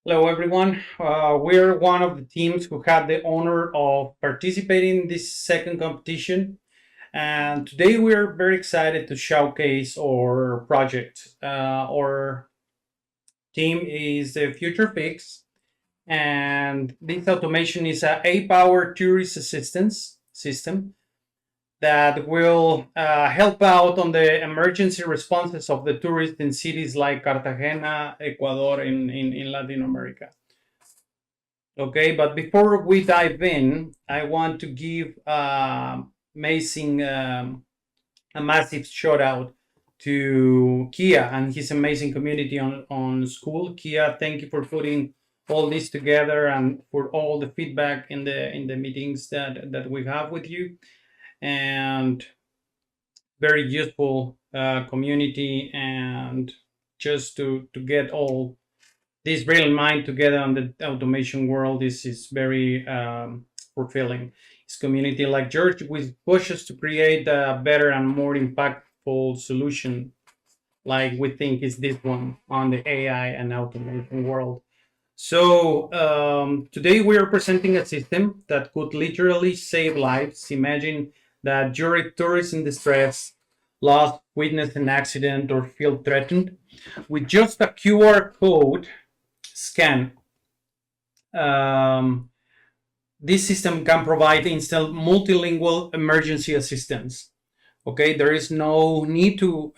Hello, everyone. We're one of the teams who had the honor of participating in this second competition. And today we're very excited to showcase our project. Our team is the Future FIGS, and this automation is a A-power tourist assistance system that will help out on the emergency responses of the tourists in cities like Cartagena, Ecuador, in Latin America. Okay, but before we dive in, I want to give amazing a massive shout out to Kia and his amazing community on school. Kia, thank you for putting all this together and for all the feedback in the meetings that we have with you, and very useful community, and just to get all this brilliant mind together on the automation world is very fulfilling. It's community like George which pushes to create a better and more impactful solution, like we think is this one on the AI and automation world. So today we are presenting a system that could literally save lives. Imagine that you're a tourist in distress, lost, witnessed an accident, or feel threatened. With just a QR code scan, um, this system can provide instant multilingual emergency assistance. Okay, there is no need to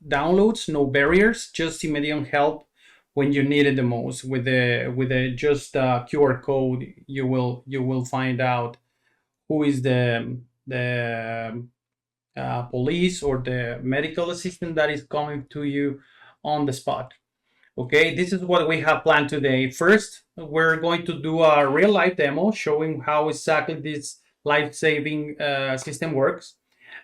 downloads, no barriers, just immediate help when you need it the most. With the just QR code, you will find out who is the police or the medical assistant that is coming to you on the spot. Okay, this is what we have planned today. First, we're going to do a real life demo showing how exactly this life-saving system works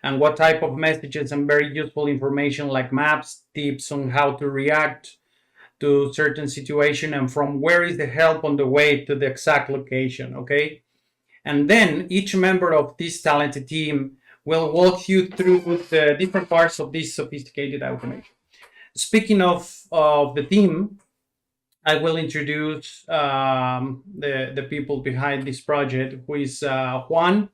and what type of messages and very useful information like maps, tips on how to react to certain situation and from where is the help on the way to the exact location, okay? And then each member of this talented team will walk you through the different parts of this sophisticated automation. Speaking of the team, I will introduce the people behind this project, who is Juan.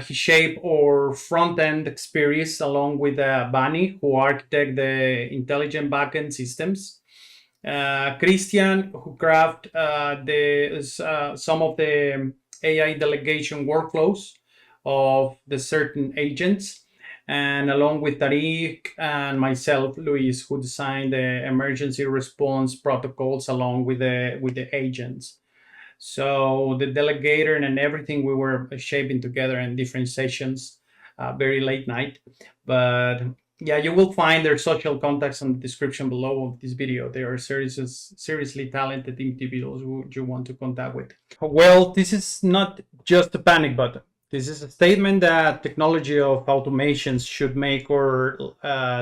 He shaped our front end experience along with Bani, who architect the intelligent backend systems. Christian, who craft some of the AI delegation workflows of the certain agents, and along with Tariq and myself, Luis, who designed the emergency response protocols along with the agents. So the delegator and everything we were shaping together in different sessions, very late night. But yeah, you will find their social contacts in the description below of this video. They are seriously talented individuals who you want to contact with. Well, this is not just a panic button. This is a statement that technology of automations should make our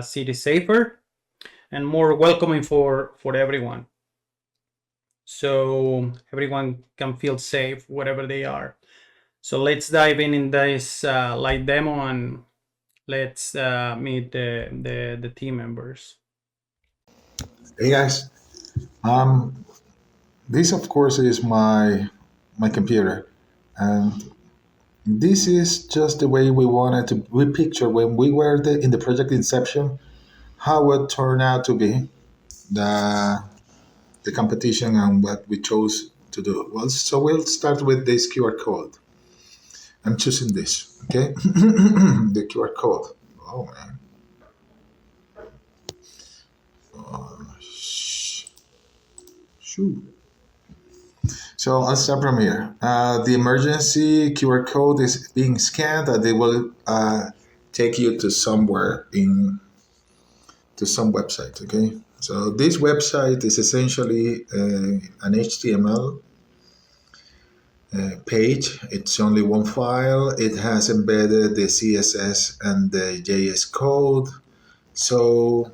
city safer and more welcoming for everyone. So everyone can feel safe wherever they are. So let's dive in this light demo, and let's meet the team members. Hey guys, um, this of course is my computer, and this is just the way we wanted to. We picture when we were in the project inception how it turned out to be the the competition and what we chose to do. Well, so we'll start with this QR code. I'm choosing this, okay? The QR code. Oh man. Shoot. So I'll start from here. The emergency QR code is being scanned, and they will take you to somewhere to some website. Okay. So this website is essentially an HTML page. It's only one file. It has embedded the CSS and the JS code. So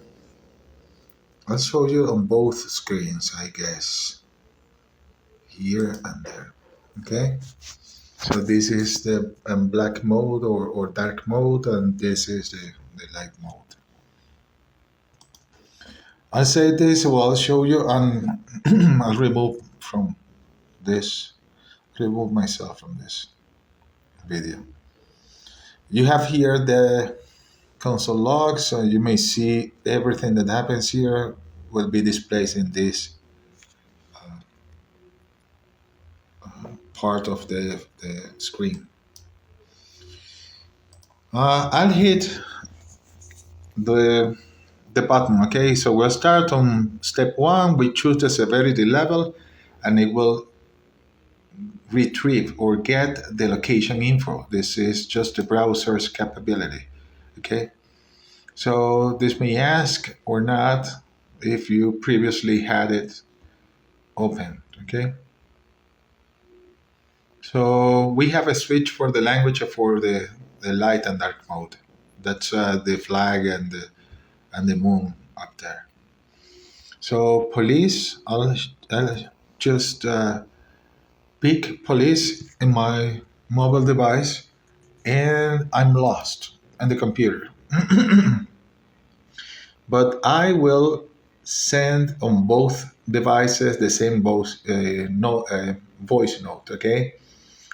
I'll show you on both screens, I guess, here and there. Okay. So this is the black mode or dark mode, and this is the light mode. I say this, well, I'll show you, and I'll remove from this, remove myself from this video. You have here the console log, so you may see everything that happens here will be displayed in this part of the screen. I'll hit the the button. Okay, so we'll start on step one. We choose the severity level, and it will retrieve or get the location info. This is just the browser's capability. Okay, so this may ask or not if you previously had it open. Okay, so we have a switch for the language for the light and dark mode. That's the flag and the moon up there. So police, I'll just pick police in my mobile device, and I'm lost on the computer. But I will send on both devices the same voice note. Okay,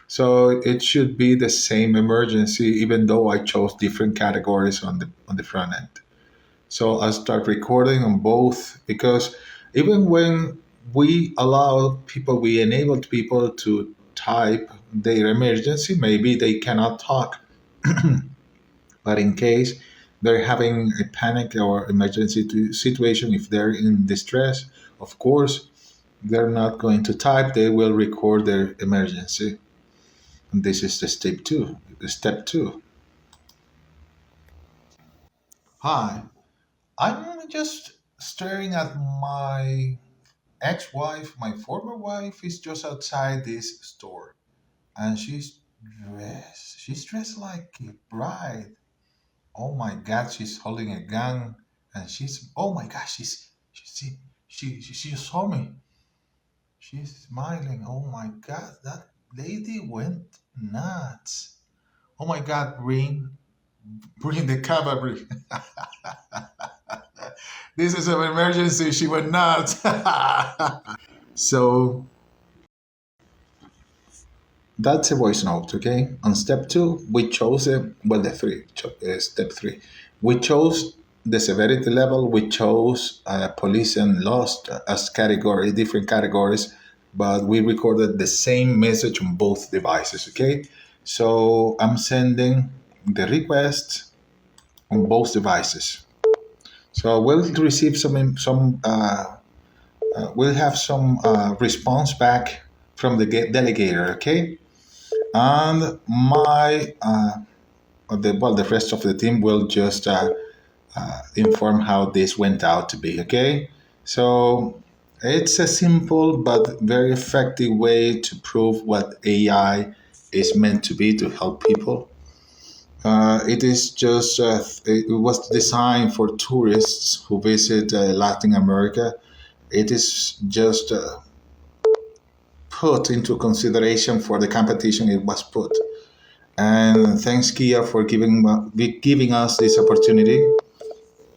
so it should be the same emergency, even though I chose different categories on the front end. So I start recording on both, because even when we enabled people to type their emergency, maybe they cannot talk, but in case they're having a panic or emergency situation, if they're in distress, of course, they're not going to type, they will record their emergency. And this is the step two. The step two. Hi, I'm just staring at my ex-wife, my former wife, is just outside this store, and she's dressed like a bride. Oh my God, she's holding a gun, and oh my God, she just saw me. She's smiling. Oh my God, that lady went nuts. Oh my God, bring the cavalry. This is an emergency. She went nuts. So that's a voice note, okay? On step two, we chose step three. We chose the severity level, we chose police and lost as different categories, but we recorded the same message on both devices, okay? So I'm sending the request on both devices. So we'll receive we'll have some response back from the delegator, okay? And the rest of the team will just inform how this went out to be. Okay, so it's a simple but very effective way to prove what AI is meant to be to help people. It was designed for tourists who visit Latin America. It is just put into consideration for the competition it was put. And thanks, Kia, for giving us this opportunity.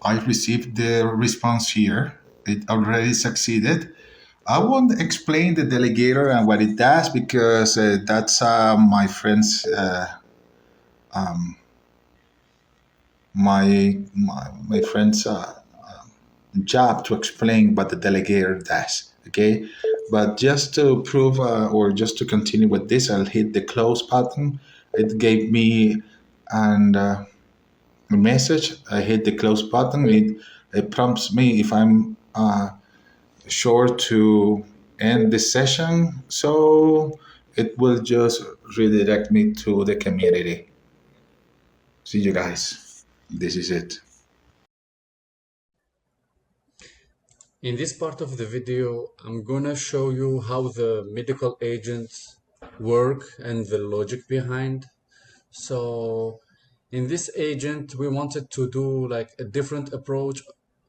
I received the response here. It already succeeded. I won't explain the delegator and what it does, because that's my friend's job to explain what the delegator does. Okay, but just to prove or just to continue with this, I'll hit the close button. It gave me and a message. I hit the close button. It prompts me if I'm sure to end this session, so it will just redirect me to the community. See you guys. This is it. In this part of the video, I'm gonna show you how the medical agents work and the logic behind. So in this agent, we wanted to do like a different approach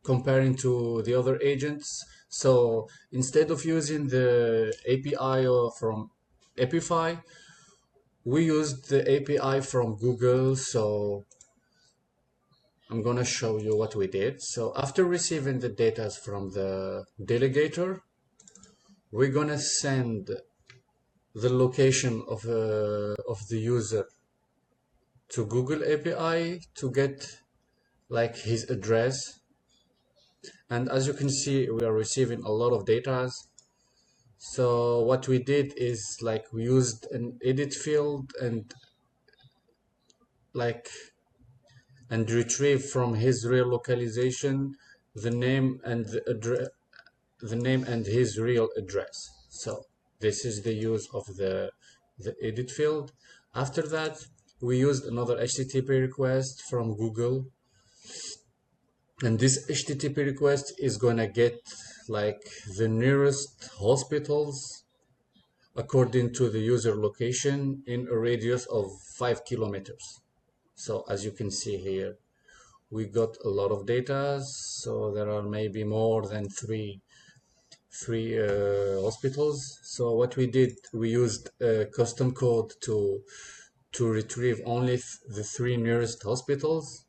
comparing to the other agents. So instead of using the API from Epify, we used the API from Google. So I'm gonna show you what we did. So after receiving the data from the delegator, we're gonna send the location of the user to Google API to get like his address. And as you can see, we are receiving a lot of data. So what we did is like we used an edit field and like and retrieve from his real localization the name and the address, the name and his real address. So this is the use of the edit field. After that, we used another HTTP request from Google, and this HTTP request is gonna get like the nearest hospitals according to the user location in a radius of 5 kilometers. So as you can see here, we got a lot of data. So there are maybe more than three hospitals. So what we did, we used a custom code to retrieve only the three nearest hospitals.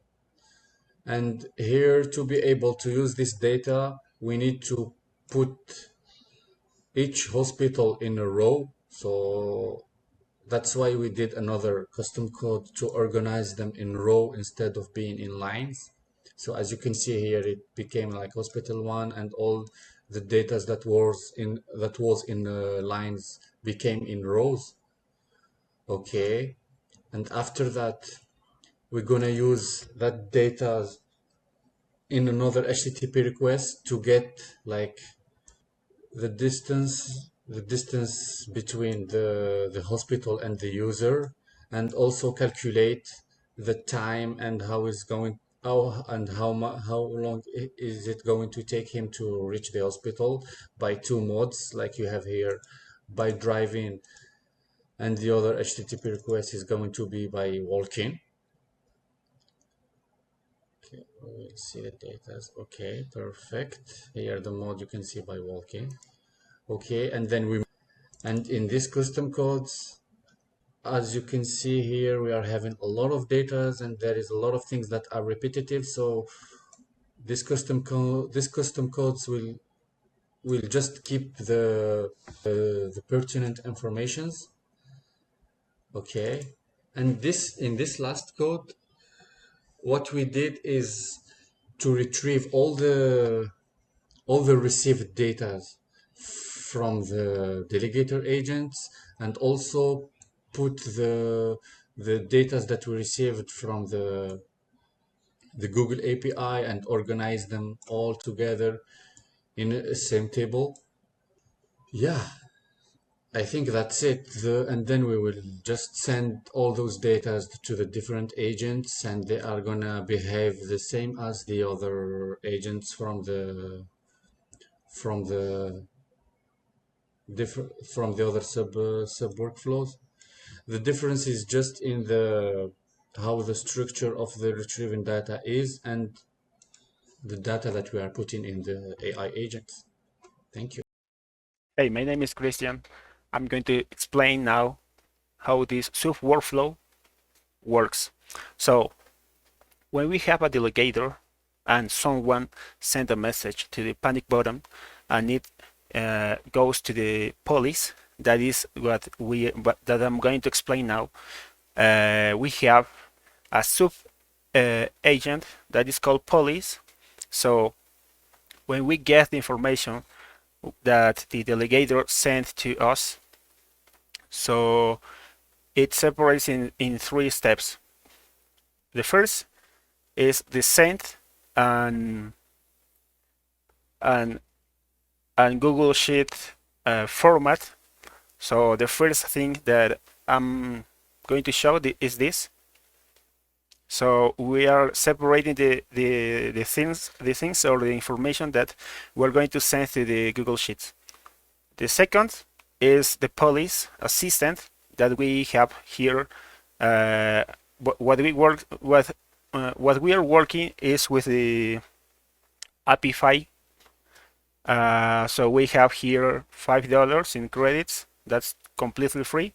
And here, to be able to use this data, we need to put each hospital in a row. So that's why we did another custom code to organize them in row instead of being in lines. So as you can see here, it became like hospital one, and all the data that was in lines became in rows. Okay, and after that, we're gonna use that data in another HTTP request to get like the distance between the hospital and the user, and also calculate the time and how long is it going to take him to reach the hospital by two modes like you have here, by driving, and the other HTTP request is going to be by walking. Okay, we'll see the data. Okay, perfect. Here the mode you can see by walking. Okay, and in these custom codes, as you can see here, we are having a lot of data, and there is a lot of things that are repetitive. So this custom codes will just keep the pertinent informations. Okay, and in this last code, what we did is to retrieve all the received data from the delegator agents, and also put the data that we received from the Google API and organize them all together in a same table. Yeah, I think that's it. And then we will just send all those data to the different agents, and they are gonna behave the same as the other agents from the from the other sub workflows. The difference is just in the how the structure of the retrieving data is, and the data that we are putting in the AI agents. Thank you. Hey, my name is Christian. I'm going to explain now how this sub workflow works. So when we have a delegator and someone send a message to the panic button and it goes to the police, that is what that I'm going to explain now. We have a sub agent that is called police. So when we get the information that the delegator sent to us, so it separates in three steps. The first is the send and Google Sheet format. So the first thing that I'm going to show is this. So we are separating the things or the information that we're going to send to the Google Sheets. The second is the police assistant that we have here. What we are working is with the API. So we have here $5 in credits. That's completely free,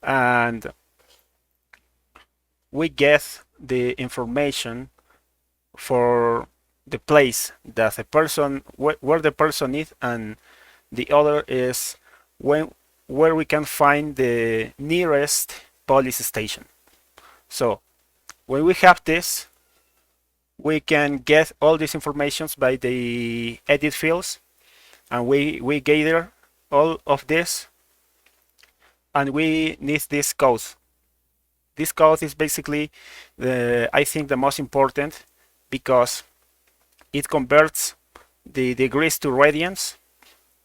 and we get the information for the place that the person where the person is, and the other is when where we can find the nearest police station. So when we have this, we can get all these informations by the edit fields, and we gather all of this, and we need this code. This code is basically I think the most important, because it converts the degrees to radians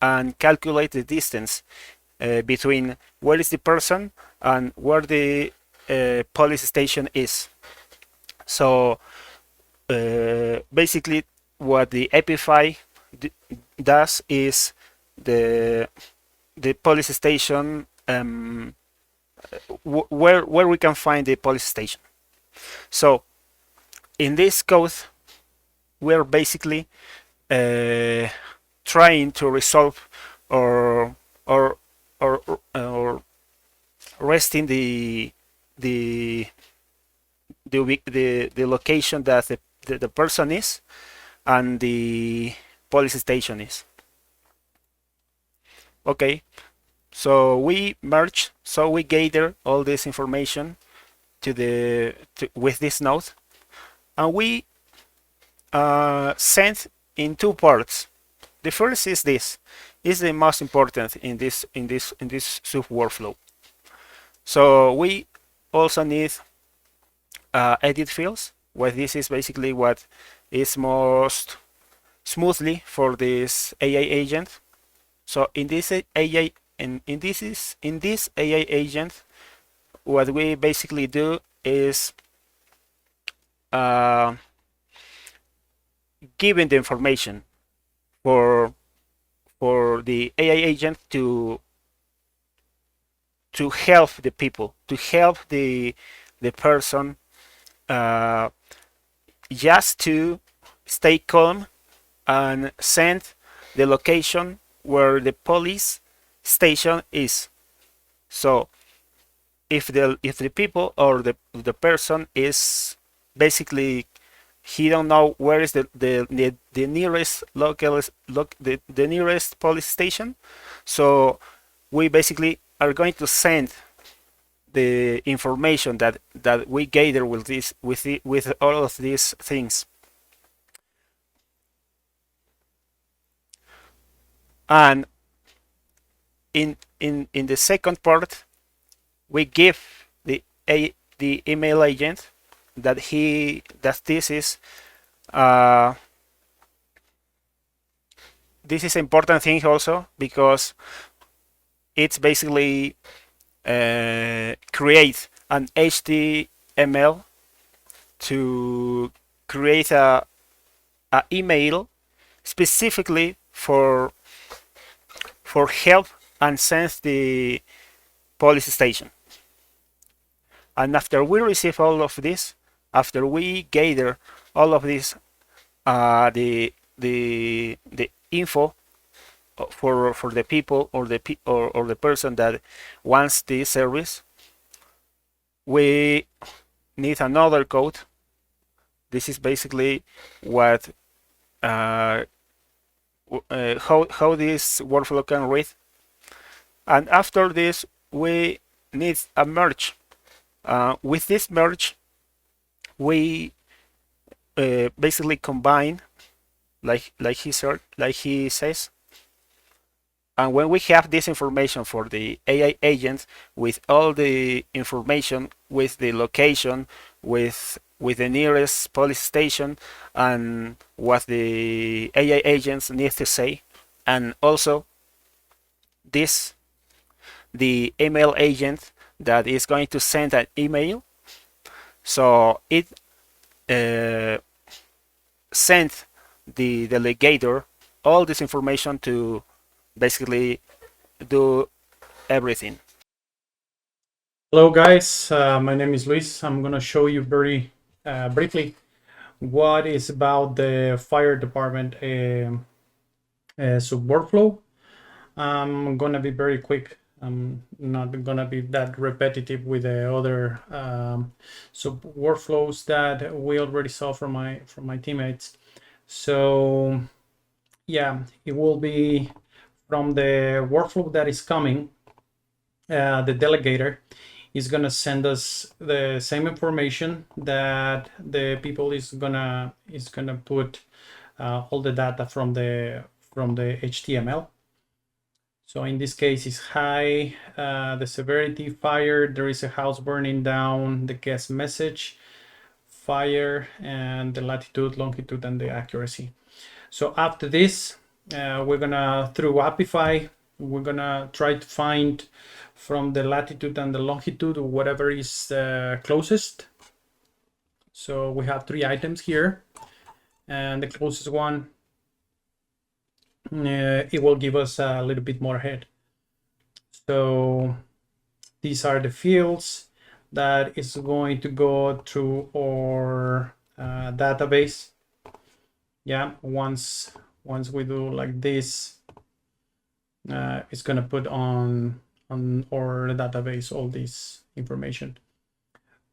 and calculate the distance between where is the person and where the police station is. So basically what the Epify does is the police station, where we can find the police station. So in this code, we're basically trying to resolve or resting the location that the person is and the police station is. Okay, so we merge, so we gather all this information with this node, and we send in two parts. The first is this is the most important in this sub workflow. So we also need edit fields, where this is basically what is most smoothly for this AI agent. So in this AI in this AI agent, what we basically do is giving the information for the AI agent to help the people, to help the person, just to stay calm and send the location where the police station is. So if the people or the person is basically, he don't know where is the nearest the nearest police station, so we basically are going to send the information that we gather with all of these things. And in the second part, we give the email agent that this is an important thing also, because it's basically create an HTML to create a email specifically for help and send the police station. And after we receive all of this, after we gather all of this, the info for the people or the person that wants this service, we need another code. This is basically what how this workflow can read. And after this, we need a merge. With this merge, we basically combine, like he says. And when we have this information for the AI agent, with all the information, with the location, with the nearest police station, and what the AI agents need to say, and also the email agent that is going to send an email, so it sent the delegator all this information to basically do everything. Hello guys, my name is Luis. I'm gonna show you very briefly what is about the fire department sub workflow. I'm gonna be very quick I'm not gonna be that repetitive with the other workflows that we already saw from my teammates. So yeah, it will be from the workflow that is coming. The delegator is gonna send us the same information that the people is gonna put all the data from the HTML. So in this case, it's high, the severity, fire, there is a house burning down, the guest message, fire, and the latitude, longitude, and the accuracy. So after this, we're gonna, through Apify, we're gonna try to find from the latitude and the longitude whatever is closest. So we have 3 items here, and the closest one, it will give us a little bit more ahead. So these are the fields that is going to go through our database. Yeah, once we do like this, it's gonna put on our database all this information.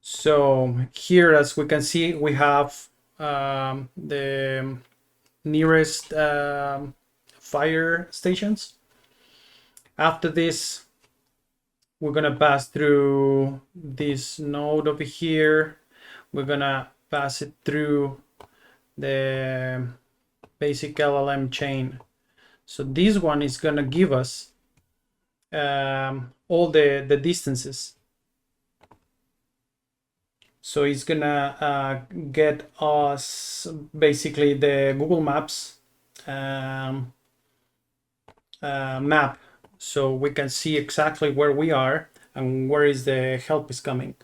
So here, as we can see, we have the nearest fire stations. After this, we're gonna pass through this node over here. We're gonna pass it through the basic LLM chain. So this one is gonna give us all the distances. So it's gonna get us basically the Google Maps map, so we can see exactly where we are and where is the help is coming.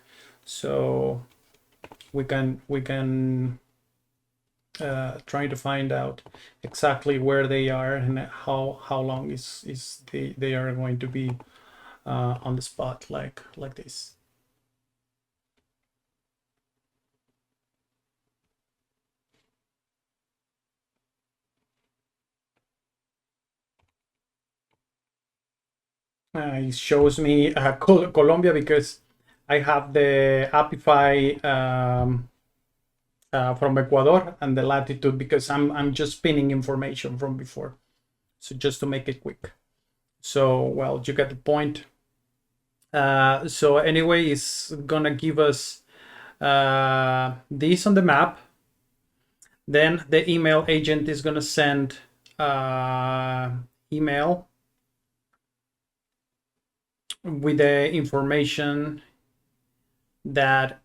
So we can try to find out exactly where they are and how long is they are going to be on the spot like this. It shows me Colombia because I have the Apify from Ecuador, and the latitude because I'm just pinning information from before. So just to make it quick. So, well, you get the point. So anyway, it's gonna give us this on the map. Then the email agent is gonna send email with the information that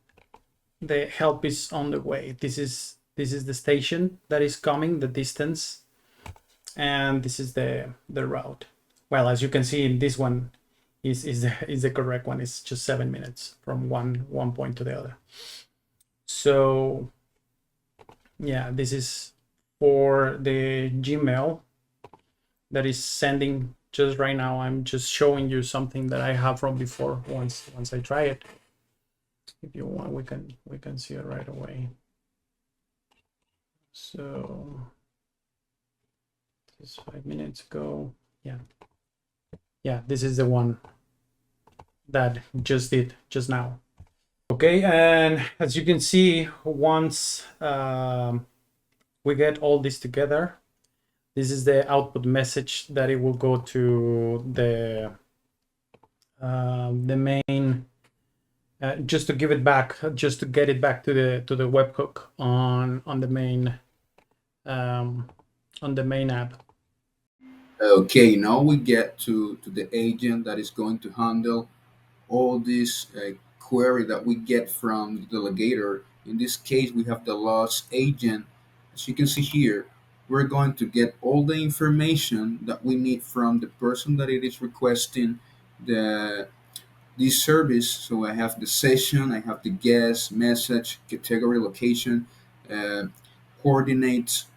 the help is on the way. This is the station that is coming, the distance, and this is the route. Well, as you can see, in this one is the correct one. It's just 7 minutes from one point to the other. So yeah, this is for the Gmail that is sending just right now. I'm just showing you something that I have from before. Once I try it, if you want, we can see it right away. So this is 5 minutes ago. Yeah, this is the one that just did just now. Okay, and as you can see, once we get all this together, this is the output message that it will go to the main, just to give it back, just to get it back to the webhook on the main app. Okay, now we get to the agent that is going to handle all this query that we get from the delegator. In this case, we have the loss agent. As you can see here, we're going to get all the information that we need from the person that it is requesting the this service. So I have the session, I have the guest, message, category, location, uh, coordinates.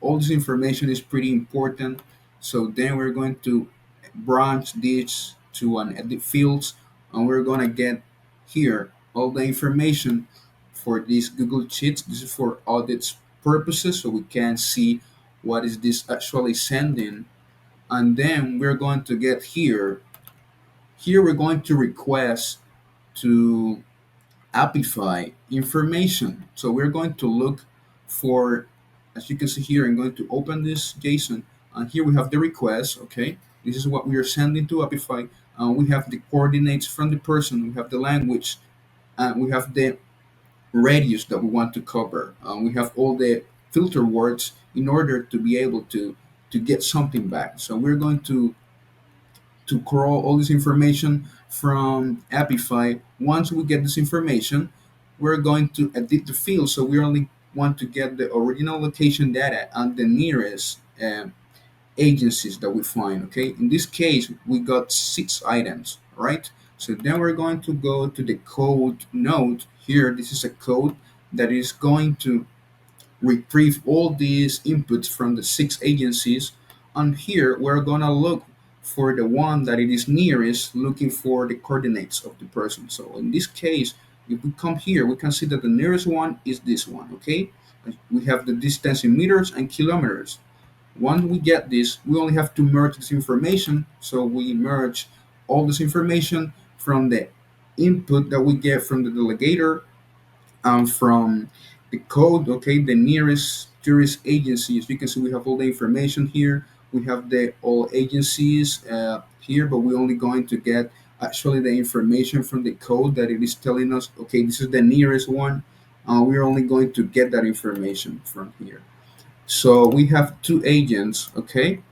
All this information is pretty important. So then we're going to branch this to an edit fields, and we're going to get here all the information for these Google Sheets. This is for audits purposes, so we can see what is this actually sending. And then we're going to get here Here we're going to request to amplify information. So we're going to look for, as you can see here, I'm going to open this JSON, and here we have the request. Okay, this is what we are sending to Amplify. We have the coordinates from the person, we have the language, and we have the radius that we want to cover. We have all the filter words in order to be able to get something back. So we're going to crawl all this information from Apify. Once we get this information, we're going to edit the field. So we only want to get the original location data and the nearest agencies that we find. Okay, in this case, we got 6 items, right? So then we're going to go to the code node here. This is a code that is going to retrieve all these inputs from the 6 agencies, and here we're gonna look for the one that it is nearest, looking for the coordinates of the person. So in this case, if we come here, we can see that the nearest one is this one. Okay, we have the distance in meters and kilometers. Once we get this, we only have to merge this information. So we merge all this information from the input that we get from the delegator, from the code. Okay, the nearest tourist agency. As you can see, we have all the information here. We have the all agencies here, but we're only going to get actually the information from the code that it is telling us. Okay, this is the nearest one. We're only going to get that information from here. So we have 2 agents. Okay,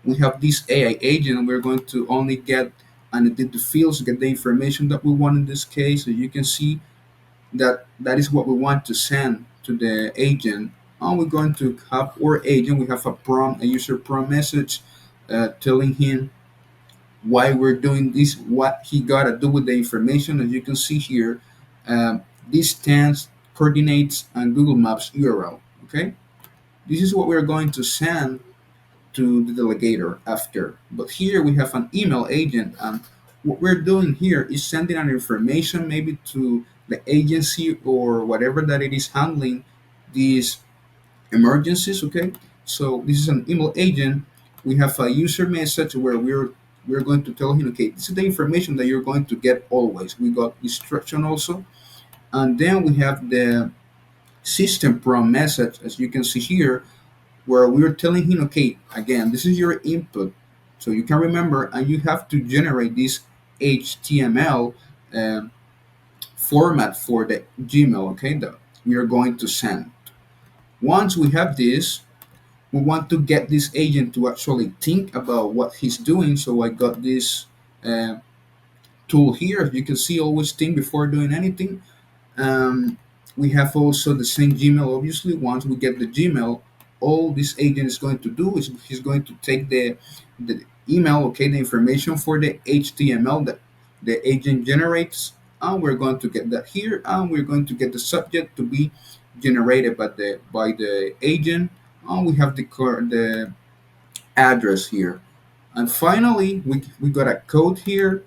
we have this AI agent, and we're going to only get and edit the fields, get the information that we want in this case. So you can see that is what we want to send to the agent. And we're going to have our agent, we have a prompt, a user prompt message telling him why we're doing this, what he got to do with the information. As you can see here, distance, coordinates, and Google Maps URL. Okay, this is what we're going to send to the delegator after. But here we have an email agent, and what we're doing here is sending an information maybe to the agency or whatever that it is handling these emergencies. Okay, so this is an email agent. We have a user message where we're going to tell him, okay, this is the information that you're going to get always. We got instruction also, and then we have the system prompt message, as you can see here, where we're telling him, okay, again, this is your input, so you can remember, and you have to generate this HTML format for the Gmail, okay, that we are going to send. Once we have this, we want to get this agent to actually think about what he's doing. So I got this tool here. As you can see, always think before doing anything. Um, we have also the same Gmail. Obviously, once we get the Gmail, all this agent is going to do is he's going to take the email, okay, the information for the HTML that the agent generates, and we're going to get that here, and we're going to get the subject to be generated by the agent, and we have the address here, and finally we got a code here.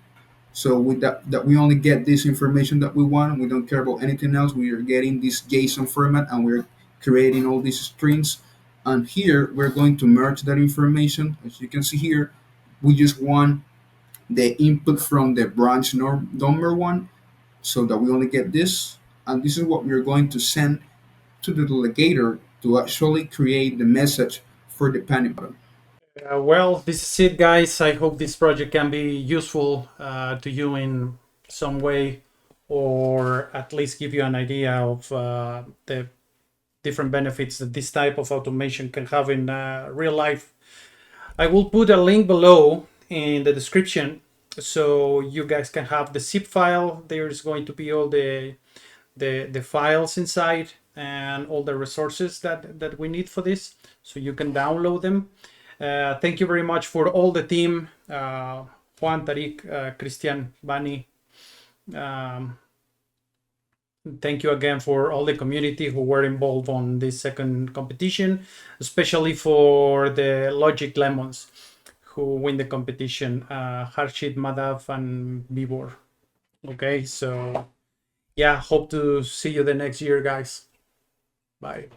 So with that we only get this information that we want. We don't care about anything else. We are getting this JSON format, and we're creating all these strings. And here we're going to merge that information. As you can see here, we just want the input from the branch number one, so that we only get this. And this is what we're going to send to the delegator to actually create the message for the panic button. Well, this is it, guys. I hope this project can be useful to you in some way, or at least give you an idea of the different benefits that this type of automation can have in real life. I will put a link below in the description so you guys can have the zip file. There's going to be all the files inside and all the resources that we need for this, so you can download them. Thank you very much for all the team, Juan, Tariq, Christian, Bani. Thank you again for all the community who were involved on this second competition, especially for the Logic Lemons who win the competition, Harshit, Madhav, and Vibor. Okay, so yeah, hope to see you the next year, guys. Bye.